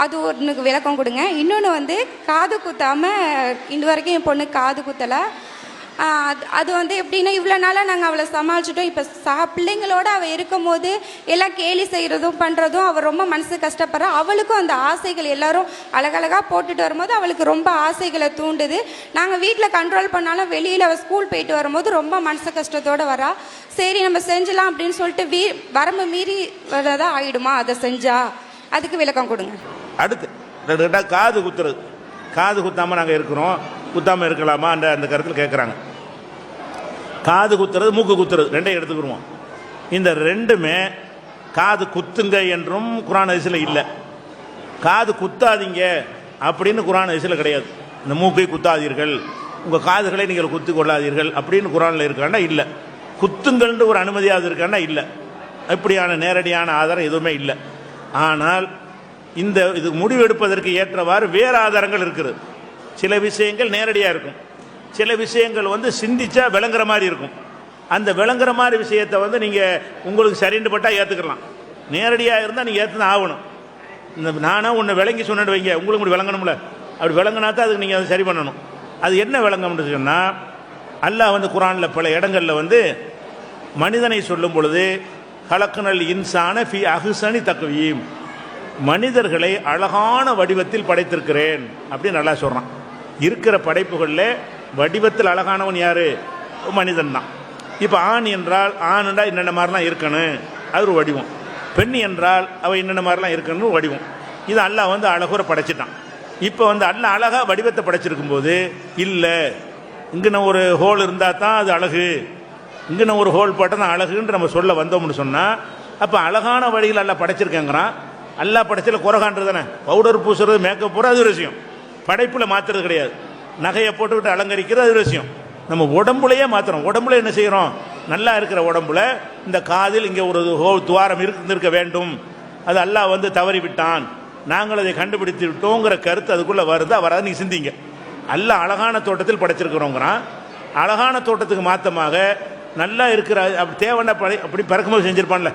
அது ஒன்றுக்கு விளக்கம் கொடுங்க. இன்னொன்று வந்து காது குத்தாமல் இன்று வரைக்கும் என் பொண்ணு காது குத்தலை. அது வந்து எப்படின்னா இவ்வளோ நாளாக நாங்கள் அவளை சமாளிச்சிட்டோம். இப்போ பிள்ளைங்களோட அவள் இருக்கும் போது எல்லாம் கேலி செய்கிறதும் பண்ணுறதும் அவள் ரொம்ப மனசு கஷ்டப்படுறா. அவளுக்கும் அந்த ஆசைகள் எல்லோரும் அழகழகாக போட்டுட்டு வரும்போது அவளுக்கு ரொம்ப ஆசைகளை தூண்டுது. நாங்கள் வீட்டில் கண்ட்ரோல் பண்ணாலும் வெளியில் அவள் ஸ்கூல் போயிட்டு வரும்போது ரொம்ப மனசு கஷ்டத்தோடு வரா. சரி நம்ம செஞ்சலாம் அப்படின்னு சொல்லிட்டு வரம்பு மீறி வரதா ஆகிடுமா அதை செஞ்சா? அதுக்கு விளக்கம் கொடுங்க. அடுத்து காது குத்துறது. காது குத்தாமல் நாங்கள் இருக்கிறோம், குத்தாமல் இருக்கலாமா அந்த கருத்தில் கேட்குறாங்க. காது குத்துறது மூக்கு குத்துறது ரெண்டையும் எடுத்துக்கிடுவோம். இந்த ரெண்டுமே காது குத்துங்க என்றும் குர்ஆன் ஹதீஸில் இல்லை. காது குத்தாதீங்க அப்படின்னு குர்ஆன் ஹதீஸில் கிடையாது. இந்த மூக்கை குத்தாதீர்கள், உங்கள் காதுகளை நீங்கள் குத்து கொள்ளாதீர்கள் அப்படின்னு குர்ஆனில் இருக்காண்டா இல்லை. குத்துங்கள்னு ஒரு அனுமதியாவது இருக்காண்டா இல்லை. இப்படியான நேரடியான ஆதாரம் எதுவுமே இல்லை. ஆனால் இது முடிவெடுப்பதற்கு ஏற்றவாறு வேறு ஆதாரங்கள் இருக்குது. சில விஷயங்கள் நேரடியாக இருக்கும், சில விஷயங்கள் வந்து சிந்திச்சா விளங்குற மாதிரி இருக்கும். அந்த விளங்குற மாதிரி விஷயத்தை வந்து நீங்கள் உங்களுக்கு சரின்னு பட்டால் ஏற்றுக்கலாம். நேரடியாக இருந்தால் நீங்கள் ஏற்றுதான் ஆகணும். இந்த நானாக உன்னை விளங்கி சொன்னு வைங்க, உங்களுக்கு இப்படி விளங்கணும்ல, அப்படி விளங்கினா தான் அதுக்கு நீங்கள் அதை சரி பண்ணணும். அது என்ன விளங்கம்னு சொன்னால், அல்லாஹ் வந்து குர்ஆனில் பல இடங்களில் வந்து மனிதனை சொல்லும் பொழுது ஹலக்னல் இன்சான ஃபி அஹ்ஸனி தக்வீம், மனிதர்களை அழகான வடிவத்தில் படைத்திருக்கிறேன் அப்படின்னு நல்லா சொல்கிறான். இருக்கிற படைப்புகளில் வடிவத்தில் அழகானவன் யார்? மனிதன் தான். இப்போ ஆண் என்றால் ஆணுண்டா என்னென்ன மாதிரிலாம் இருக்கணும், அது ஒரு வடிவம். பெண் என்றால் அவள் என்னென்ன மாதிரிலாம் இருக்கணும் ஒரு வடிவம். இது அல்லாஹ் வந்து அழகுற படைச்சிட்டான். இப்போ வந்து அல்லாஹ் அழகாக வடிவத்தை படைச்சிருக்கும் போது இல்லை இங்கே ஒரு ஹோல் இருந்தால் தான் அது அழகு, இங்கே ஒரு ஹோல் போட்டால் தான் அழகுன்னு நம்ம சொல்ல வந்தோம்னு சொன்னால், அப்போ அழகான வழியில் அல்லாஹ் படைச்சிருக்கேங்கிறான். அல்லாஹ் படைச்சல குறைகான்றது தானே. பவுடர் பூசுறது, மேக்கப் போடுறது அது விஷயம், படைப்பில் மாற்றுறது கிடையாது. நகையை போட்டுக்கிட்டு அலங்கரிக்கிறது அது விஷயம். நம்ம உடம்புலையே மாற்றுறோம். உடம்புல என்ன செய்கிறோம்? நல்லா இருக்கிற உடம்புல இந்த காதில் இங்கே ஒரு துவாரம் இருந்திருக்க வேண்டும், அது அல்லாஹ் வந்து தவறி விட்டான், நாங்கள் அதை கண்டுபிடித்து விட்டோங்கிற கருத்து அதுக்குள்ளே வருதா வராது? நீங்கள் சிந்திங்க. அல்லாஹ் அழகான தோட்டத்தில் படைச்சிருக்கிறோங்கிறான். அழகான தோட்டத்துக்கு மாற்றமாக நல்லா இருக்கிற அப்படி தேவைன்னா அப்படி பறக்கும்போது செஞ்சுருப்பான்ல.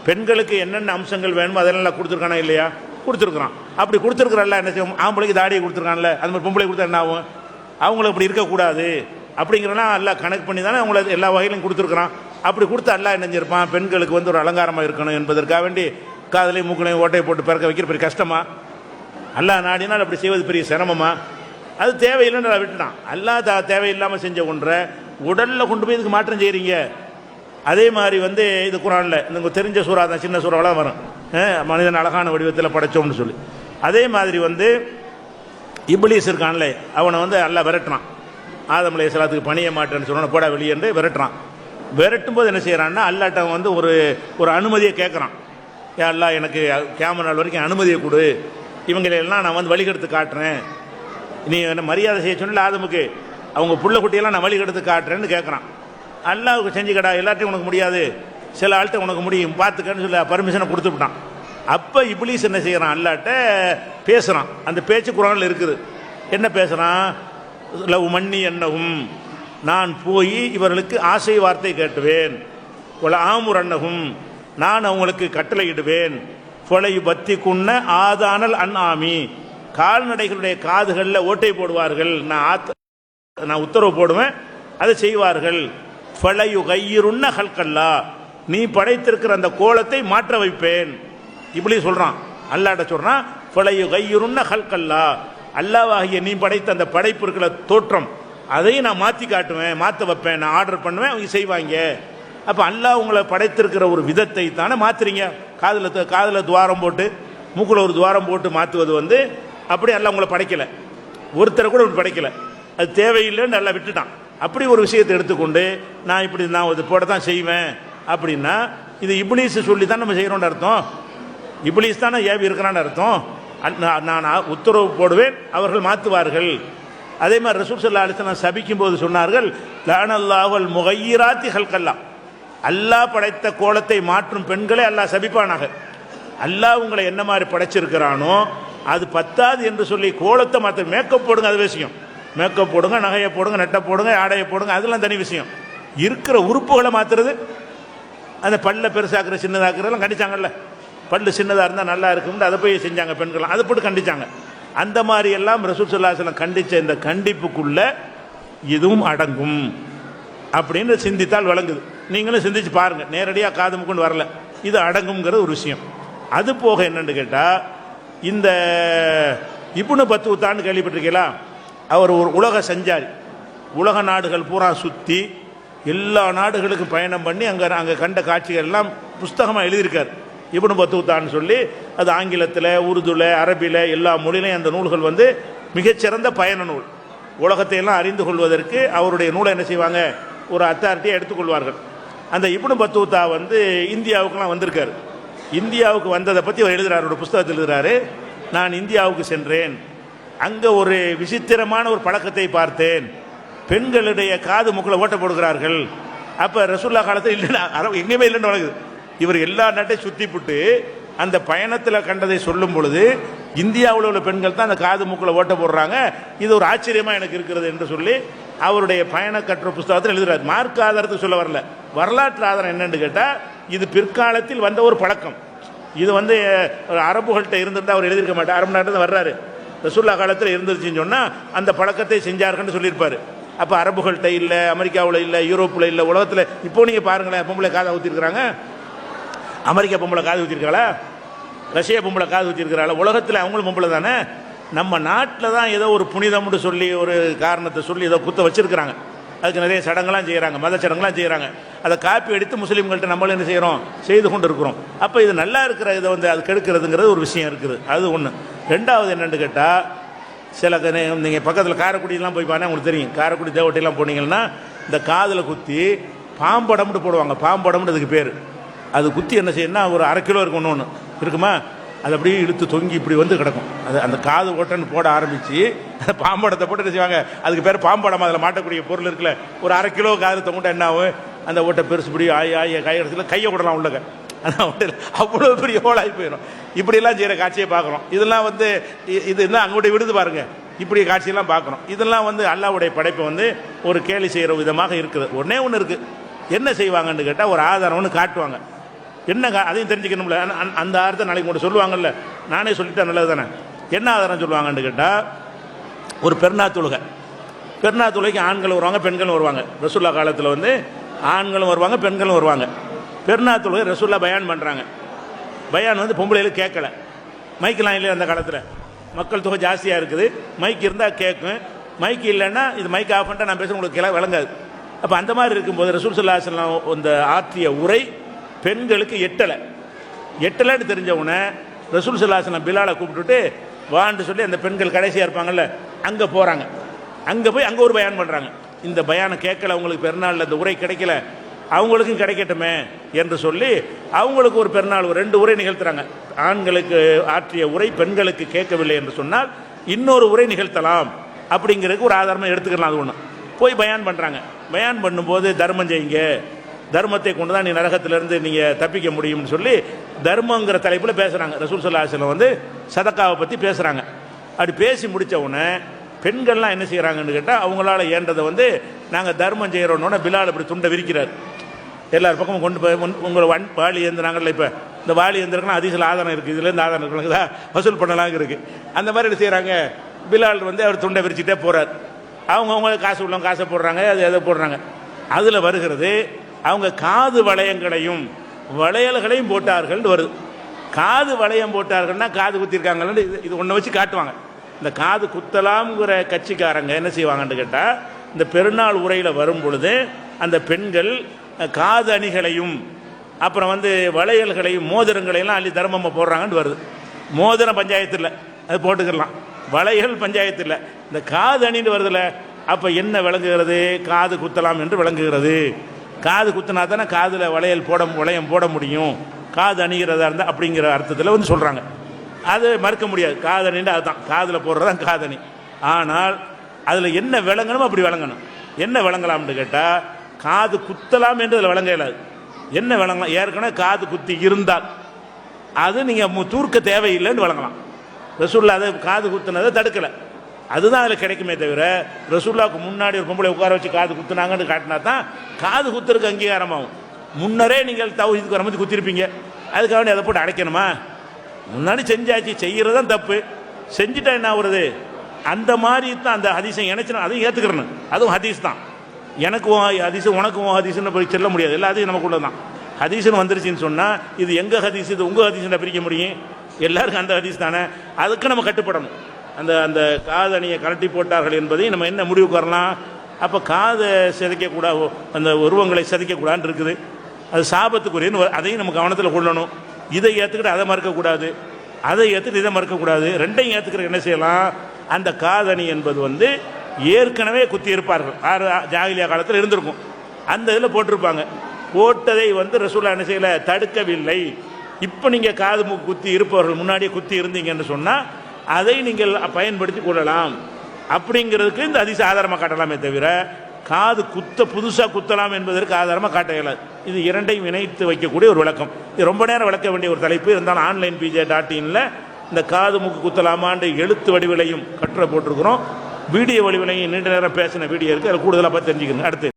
பெண்களுக்கு என்னென்ன அம்சங்கள் வேணுமோ அதெல்லாம் கொடுத்துருக்கானா இல்லையா? கொடுத்துருக்குறான். அப்படி கொடுத்துருக்குறல்ல என்ன செய்வோம்? ஆம்பளைக்கு தாடியை கொடுத்துருக்கான்ல, அது மாதிரி பொம்பளை கொடுத்தா என்ன ஆகும்? அவங்களுக்கு அப்படி இருக்கக்கூடாது அப்படிங்கிறனா எல்லாம் கணக்கு பண்ணி தானே அவங்கள எல்லா வகையிலும் கொடுத்துருக்குறான். அப்படி கொடுத்து எல்லாம் என்ன செஞ்சிருப்பான்? பெண்களுக்கு வந்து ஒரு அலங்காரமாக இருக்கணும் என்பதற்காக வேண்டி காதலையும் மூக்களையும் ஓட்டையை போட்டு பிறக்க வைக்கிற பெரிய கஷ்டமா? அல்லா நாடினால் அப்படி செய்வது பெரிய சிரமமா? அது தேவையில்லைன்னு நான் விட்டுட்டான். அல்லா தேவையில்லாமல் செஞ்ச ஒன்றை உடலில் கொண்டு போய் இதுக்கு மாற்றம் செய்கிறீங்க. அதே மாதிரி வந்து இது குர்ஆனில் இந்த தெரிஞ்ச சூறா தான், சின்ன சூறாவெல்லாம் வரும், மனிதன் அழகான வடிவத்தில் படைச்சோம்னு சொல்லி. அதே மாதிரி வந்து இப்லீஸ் இருக்கான்ல, அவனை வந்து அல்லாஹ் விரட்டுறான். ஆதம் அலைஹிஸ்ஸலாத்துக்கு பணிய மாட்டேன்னு சொன்ன போடா வெளியேண்டு விரட்டுறான். விரட்டும் போது என்ன செய்கிறான்னா, அல்லாட்ட வந்து ஒரு அனுமதியை கேட்குறான். அல்லாஹ் எனக்கு கியாமத் நாள் வரைக்கும் அனுமதியை கொடு, இவங்களெல்லாம் நான் வந்து வழிகெடுத்து காட்டுறேன், நீ என்ன மரியாதை செய்ய சொன்ன ஆதமுக்கு அவங்க புள்ள குட்டியெல்லாம் நான் வழிகெடுத்து காட்டுறேன்னு கேட்குறான். அல்லாஹ்வுக்கு செஞ்சுக்கடா, எல்லாத்தையும் உனக்கு முடியாது, சில ஆள்கிட்ட உனக்கு முடியும் பார்த்துக்கன்னு சொல்லி பர்மிஷனை கொடுத்துவிட்டான். அப்போ இப்லீஸ் என்ன செய்கிறான்? அல்லாட்ட பேசுகிறான். அந்த பேச்சு குர்ஆனில் இருக்குது. என்ன பேசுகிறான்? லவ் மன்னி என்னகும், நான் போய் இவர்களுக்கு ஆசை வார்த்தை கேட்டுவேன், கொல ஆமுர் அன்னகும், நான் அவங்களுக்கு கட்டளையிடுவேன், கொலை பத்தி குன்ன ஆதானல் அன்ஆமி, கால்நடைகளுடைய காதுகளில் ஓட்டை போடுவார்கள், நான் உத்தரவு போடுவேன், அதை செய்வார்கள். ஃபலையு கையிருன்ன ஹல்கல்லா, நீ படைத்திருக்கிற அந்த கோலத்தை மாற்ற வைப்பேன். இப்படி சொல்றான். அல்லாட்ட சொல்றான், ஃபலையு கையிருன்ன ஹல்கல்லா, அல்லாஹ்வாகிய நீ படைத்த அந்த படைப்பு இருக்கிற தோற்றம் அதையும் நான் மாற்றி காட்டுவேன், மாற்ற வைப்பேன், நான் ஆர்டர் பண்ணுவேன், அவங்க செய்வாங்க. அப்போ அல்லாஹ் உங்களை படைத்திருக்கிற ஒரு விதத்தை தானே மாற்றுறீங்க. காதில் துவாரம் போட்டு மூக்கில் ஒரு துவாரம் போட்டு மாற்றுவது வந்து அப்படி அல்லாஹ் உங்களை படைக்கலை, ஒருத்தரை கூட இப்படி படைக்கலை, அது தேவையில்லைன்னு நல்லா விட்டுட்டான். அப்படி ஒரு விஷயத்தை எடுத்துக்கொண்டு நான் இது போட தான் செய்வேன் அப்படின்னா, இது இப்லீஸ் சொல்லி தான் நம்ம செய்கிறோன்னு அர்த்தம். இப்லீஸ் தானே ஏவி இருக்கிறான்னு அர்த்தம். நான் உத்தரவு போடுவேன், அவர்கள் மாற்றுவார்கள். அதே மாதிரி ரசூல் ஸல்லல்லாஹு அலைஹி வஸல்லம் சபிக்கும் போது சொன்னார்கள், லஅனல்லாஹுல் முகையிராத்தி ஹல்கல்லா, அல்லாஹ் படைத்த கோலத்தை மாற்றும் பெண்களை அல்லாஹ் சபிப்பானாக. அல்லாஹ் உங்களை என்ன மாதிரி படைச்சிருக்கிறானோ அது பத்தாது என்று சொல்லி கோலத்தை மாற்ற, மேக்கப் போடுங்க அது விஷயம், மேக்கப் போடுங்க, நகையை போடுங்க, நெட்டை போடுங்க, ஆடையை போடுங்க, அதெல்லாம் தனி விஷயம். இருக்கிற உறுப்புகளை மாற்றுறது, அந்த பல்ல பெருசாக்குற சின்னதாக்குறதெல்லாம் கண்டிச்சாங்கல்ல, பல்லு சின்னதாக இருந்தால் நல்லா இருக்கும்னு அதை போய் செஞ்சாங்க பெண்கள்லாம், அதை போட்டு கண்டிச்சாங்க. அந்த மாதிரி எல்லாம் ரசூல் ஸல்லல்லாஹு அலைஹி வஸல்லம் கண்டிச்ச இந்த கண்டிப்புக்குள்ள இதுவும் அடங்கும் அப்படின்னு சிந்தித்தால் விளங்குது. நீங்களும் சிந்திச்சு பாருங்க, நேரடியாக காது மூக்குன்னு வரல, இது அடங்குங்கிற ஒரு விஷயம். அது போக என்னன்னு கேட்டால், இந்த இப்னு பத்தூத்தான்னு கேள்விப்பட்டிருக்கீங்களா? அவர் ஒரு உலக சஞ்சாரி, உலக நாடுகள் பூரா சுற்றி எல்லா நாடுகளுக்கும் பயணம் பண்ணி அங்கே கண்ட காட்சிகள் எல்லாம் புஸ்தகமாக எழுதியிருக்கார். இப்னு பத்தூத்தான்னு சொல்லி, அது ஆங்கிலத்தில், உருதுல, அரபியில் எல்லா மொழியிலையும் அந்த நூல்கள் வந்து மிகச்சிறந்த பயண நூல். உலகத்தை எல்லாம் அறிந்து கொள்வதற்கு அவருடைய நூலை என்ன செய்வாங்க, ஒரு அத்தாரிட்டியை எடுத்துக்கொள்வார்கள். அந்த இப்னு பத்தூத்தா வந்து இந்தியாவுக்குலாம் வந்திருக்காரு. இந்தியாவுக்கு வந்ததை பற்றி அவர் எழுதுறாரு, ஒரு புஸ்தகத்தில் எழுதுறாரு. நான் இந்தியாவுக்கு சென்றேன், அங்கே ஒரு விசித்திரமான ஒரு பழக்கத்தை பார்த்தேன். பெண்களுடைய காது மூக்கில் ஓட்ட போடுகிறார்கள். அப்போ ரசூல்லா காலத்தில் இல்லைன்னா எங்கேயுமே இல்லைன்னு வழங்குது. இவர் எல்லா நாட்டையும் சுற்றி போட்டு அந்த பயணத்தில் கண்டதை சொல்லும் பொழுது இந்தியாவில் உள்ள பெண்கள் தான் அந்த காது மூக்கில் ஓட்ட போடுறாங்க, இது ஒரு ஆச்சரியமாக எனக்கு இருக்கிறது என்று சொல்லி அவருடைய பயண கட்டுரை புஸ்தகத்தில் எழுதுறாரு. மார்க் ஆதாரத்துக்கு சொல்ல வரல, வரலாற்று ஆதாரம் என்னன்னு கேட்டால், இது பிற்காலத்தில் வந்த ஒரு பழக்கம். இது வந்து அரபுகள்கிட்ட இருந்திருந்தால் அவர் எழுதியிருக்க மாட்டார். அரபு நாட்டில் வர்றாரு, ரசூல்லா காலத்தில் இருந்துருச்சுன்னு சொன்னால் அந்த பழக்கத்தை செஞ்சாருன்னு சொல்லியிருப்பார். அப்போ அரபுகள்கிட்ட இல்லை, அமெரிக்காவில் இல்லை, யூரோப்பில் இல்லை, உலகத்தில். இப்போ நீங்கள் பாருங்களேன், பொம்பளை காதை ஊற்றிருக்கிறாங்க. அமெரிக்கா பொம்பளை காது ஊற்றிருக்காளா? ரஷ்யா பொம்பளை காது ஊற்றிருக்கிறாளா? உலகத்தில் அவங்களும் பொம்பளை தானே. நம்ம நாட்டில் தான் ஏதோ ஒரு புனிதம்னு சொல்லி ஒரு காரணத்தை சொல்லி ஏதோ குத்த வச்சிருக்கிறாங்க. அதுக்கு நிறைய சடங்கெல்லாம் செய்கிறாங்க, மத சடங்கெல்லாம் செய்கிறாங்க. அதை காப்பி அடித்து முஸ்லீம்கள்ட்ட நம்மளும் என்ன செய்கிறோம், செய்து கொண்டு இருக்கிறோம். அப்போ இது நல்லா இருக்கிற இதை வந்து அது கெடுக்கிறதுங்கிறது ஒரு விஷயம் இருக்குது. அது ஒன்று. ரெண்டாவது என்னென்னு கேட்டால், சில நீங்கள் பக்கத்தில் காரைக்குடியெலாம் போய் பாருங்கள், உங்களுக்கு தெரியும். காரைக்குடி தேவட்டையெல்லாம் போனீங்கன்னா இந்த காதில் குத்தி பாம்படம்னு போடுவாங்க. பாம்படம்னு அதுக்கு பேர். அது குத்தி என்ன செய்யணும்னா ஒரு 1/2 கிலோ இருக்கும், ஒன்று இருக்குமா, அது அப்படியே இழுத்து தொங்கி இப்படி வந்து கிடக்கும். அது அந்த காது ஓட்டன்னு போட ஆரம்பித்து பாம்படத்தை போட்டு என்ன செய்வாங்க, அதுக்கு பேர் பாம்படம். அதில் மாட்டக்கூடிய பொருள் இருக்குல்ல, ஒரு 1/2 கிலோ காது தொங்கிட்ட என்ன ஆகும், அந்த ஓட்டை பெருசு இப்படி ஆய கையெடுத்துல கையை விடலாம் உள்ளக, அதான் ஓட்டையில் அவ்வளோ பெரிய ஹோலாகி போயிடும். இப்படியெல்லாம் செய்கிற காட்சியை பார்க்குறோம். இதெல்லாம் வந்து இது என்ன அங்கோடைய விடுது பாருங்கள், இப்படி காட்சியெல்லாம் பார்க்குறோம். இதெல்லாம் வந்து அல்லாஹ்வுடைய படைப்பை வந்து ஒரு கேலி செய்கிற விதமாக இருக்குது. ஒன்றே ஒன்று இருக்குது, என்ன செய்வாங்கன்னு கேட்டால் ஒரு ஆதாரம் ஒன்று காட்டுவாங்க. என்ன அதையும் தெரிஞ்சுக்கணும்ல, அந்த ஆதாரத்தை நாளைக்கு கூட சொல்லுவாங்கல்ல, நானே சொல்லிட்டா நல்லது தானே. என்ன ஆதாரம் சொல்லுவாங்கன்னு கேட்டால், ஒரு பெருநா தொழுகைக்கு ஆண்கள் வருவாங்க, பெண்களும் வருவாங்க. ரசூல்லா காலத்தில் வந்து ஆண்களும் வருவாங்க, பெண்களும் வருவாங்க. பெருநா தொழுகை ரசூல்லா பயான் பண்ணுறாங்க. பயான் வந்து பொம்பளைகளுக்கு கேட்கல, மைக்கெலாம் இல்லை அந்த காலத்தில், மக்கள் தொகை ஜாஸ்தியாக இருக்குது. மைக் இருந்தால் கேட்கும், மைக் இல்லைன்னா இது மைக் ஆஃப் பண்ணிட்டா நான் பேச உங்களுக்கு விளங்காது. அப்போ அந்த மாதிரி இருக்கும்போது ரசூல் ஸல்லல்லாஹு அலைஹி வஸல்லம் அந்த ஆற்றிய உரை பெண்களுக்கு எட்டலைன்னு தெரிஞ்ச உடனே ரசூல் ஸல்லல்லாஹு அலைஹி வஸல்லம் பிலாலை கூப்பிட்டுட்டு வான்னு சொல்லி அந்த பெண்கள் கடைசியாக இருப்பாங்கல்ல அங்கே போகிறாங்க. அங்கே போய் அங்கே ஒரு பயான் பண்ணுறாங்க. இந்த பயானை கேட்கல, அவங்களுக்கு பெருநாளில் இந்த உரை கிடைக்கல, அவங்களுக்கும் கிடைக்கட்டுமே என்று சொல்லி அவங்களுக்கு ஒரு பெருநாள் ஒரு 2 உரை நிகழ்த்துறாங்க. ஆண்களுக்கு ஆற்றிய உரை பெண்களுக்கு கேட்கவில்லை என்று சொன்னால் இன்னொரு உரை நிகழ்த்தலாம் அப்படிங்கிறதுக்கு ஒரு ஆதாரமாக எடுத்துக்கலாம். அது ஒன்று. போய் பயான் பண்ணுறாங்க. பயான் பண்ணும்போது தர்மம் செய்யுங்க, தர்மத்தை கொண்டு தான் நீ நரகத்திலிருந்து நீங்கள் தப்பிக்க முடியும்னு சொல்லி தர்மங்கிற தலைப்பில் பேசுகிறாங்க. ரசூல் ஸல்லல்லாஹு அலைஹி வஸல்லம் வந்து சதக்காவை பற்றி பேசுகிறாங்க. அப்படி பேசி முடித்த உடனே பெண்கள்லாம் என்ன செய்கிறாங்கன்னு கேட்டால், அவங்களால ஏன்றதை வந்து நாங்கள் தர்மம் செய்கிறோன்னொன்னே பிலால் இப்படி துண்டை விரிக்கிறார். எல்லார் பக்கமும் கொண்டு போய் உங்களை வாளி ஏந்தினாங்கல்ல, இப்போ இந்த வாளி ஏந்திரக்குன்னா அதிக ஆதாரம் இருக்குது, இதுலேருந்து ஆதாரம் இருக்குதா வசூல் பண்ணலாங்க இருக்குது. அந்த மாதிரி என்ன செய்கிறாங்க, பிலால் வந்து அவர் துண்டை விரிச்சுட்டே போகிறார். அவங்கவுங்க காசு உள்ளவங்க காசை போடுறாங்க, அது எதை போடுறாங்க. அதில் வருகிறது அவங்க காது வளையங்களையும் வளையல்களையும் போட்டார்கள் வருது. காது வளையம் போட்டார்கள்னா காது குத்திருக்காங்கன்னு இது ஒன்றை வச்சு காட்டுவாங்க. இந்த காது குத்தலாம்ங்கிற கட்சிக்காரங்க என்ன செய்வாங்கன்னு கேட்டால், இந்த பெருநாள் உரையில் வரும் பொழுது அந்த பெண்கள் காது அணிகளையும் அப்புறம் வந்து வளையல்களையும் மோதிரங்களையெல்லாம் அள்ளி தர்மமாக போடுறாங்கன்னு வருது. மோதிரம் பஞ்சாயத்து இல்லை, அது போட்டுக்கலாம். வளையல் பஞ்சாயத்து இல்லை, இந்த காது அணின்னு வருதுல்ல. அப்போ என்ன விளங்குகிறது, காது குத்தலாம் என்று விளங்குகிறது. காது குத்தினா தானே காதில் வளையம் போட முடியும், காது அணிகிறதா இருந்தால் அப்படிங்கிற அர்த்தத்தில் வந்து சொல்கிறாங்க. அது மறுக்க முடியாது. காதணின்னு அதுதான், காதில் போடுறதான் காதணி. ஆனால் அதில் என்ன விளங்கணும் அப்படி விளங்கணும். என்ன விளங்கலாம்னு கேட்டால், காது குத்தலாம் என்று அதில் விளங்க இயலாது. என்ன விளங்கலாம், ஏற்கனவே காது குத்தி இருந்தால் அது நீங்கள் தூர்க்க தேவையில்லைன்னு விளங்கலாம். ரசூல்லா அதை காது குத்துனதை தடுக்கலை, அதுதான் அதில் கிடைக்குமே தவிர ரசூல்லாவுக்கு முன்னாடி ஒரு பொம்பளை உட்கார வச்சு காது குத்துனாங்கன்னு காட்டினா தான் காது குத்துறதுக்கு அங்கீகாரமாகும். முன்னரே நீங்கள் தௌஹீதுக்கு வரும்போது குத்திருப்பீங்க, அதுக்காக வேண்டி அதை போட்டு அடைக்கணுமா? முன்னாடி செஞ்சாச்சு, செய்கிறது தான் தப்பு, செஞ்சுட்டா என்ன ஆகுறது? அந்த மாதிரி தான் அந்த ஹதீஸை இணைச்சினா அதையும் ஏற்றுக்கிறணும், அதுவும் ஹதீஸ் தான். எனக்கு ஹதீஸு உனக்கும் ஹதீஸுன்னு போய் சொல்ல முடியாது, எல்லாத்தையும் நமக்குள்ள தான். ஹதீஸ்னு வந்துருச்சுன்னு சொன்னால் இது எங்கள் ஹதீஸ் இது உங்கள் ஹதீஸ்ன்னு பிரிக்க முடியும்? எல்லாருக்கும் அந்த ஹதீஸ் தானே. அதுக்கு நம்ம கட்டுப்படணும். அந்த அந்த காதணியை கலட்டி போட்டார்கள் என்பதை நம்ம என்ன முடிவுக்கு வரலாம்? அப்போ காதை சிதைக்கக்கூடாது, அந்த உருவங்களை சிதைக்கக்கூடாதுன்னு இருக்குது. அது சாபத்துக்குரியன்னு அதையும் நம்ம கவனத்தில் கொள்ளணும். இதை ஏற்றுக்கிட்டு அதை மறுக்கக்கூடாது, அதை ஏற்றுக்கிட்டு இதை மறுக்கக்கூடாது. ரெண்டையும் ஏற்றுக்கிற என்ன செய்யலாம்? அந்த காதணி என்பது ஏற்கனவே குத்தி இருப்பார்கள், ஜாகிலியா காலத்தில் இருந்திருக்கும், அந்த இதில் போட்டிருப்பாங்க. போட்டதை ரசூலா என்ன செய்யலை, தடுக்கவில்லை. இப்போ நீங்கள் காது மூக்கு குத்தி இருப்பவர்கள் முன்னாடியே குத்தி இருந்தீங்கன்னு சொன்னால் அதை நீங்கள் பயன்படுத்தி கொள்ளலாம் அப்படிங்கிறதுக்கு இந்த ஹதீஸ் ஆதாரமாக காட்டலாமே தவிர காது புதுசாக குத்தலாம் என்பதற்கு ஆதாரமாக காட்ட இயலாது. இது இரண்டையும் இணைத்து வைக்கக்கூடிய ஒரு விளக்கம். இது ரொம்ப நேரம் விளக்க வேண்டிய ஒரு தலைப்பு. இருந்தாலும் onlinepj.in இந்த காது மூக்கு குத்தலாமான்னு எழுத்து வடிவிலையும் கட்டுரை போட்டிருக்கிறோம், வீடியோ வடிவிலையும் நீண்ட நேரம் பேசின வீடியோ இருக்குது. அதில் கூடுதலாக பார்த்து தெரிஞ்சுக்கணும். அடுத்து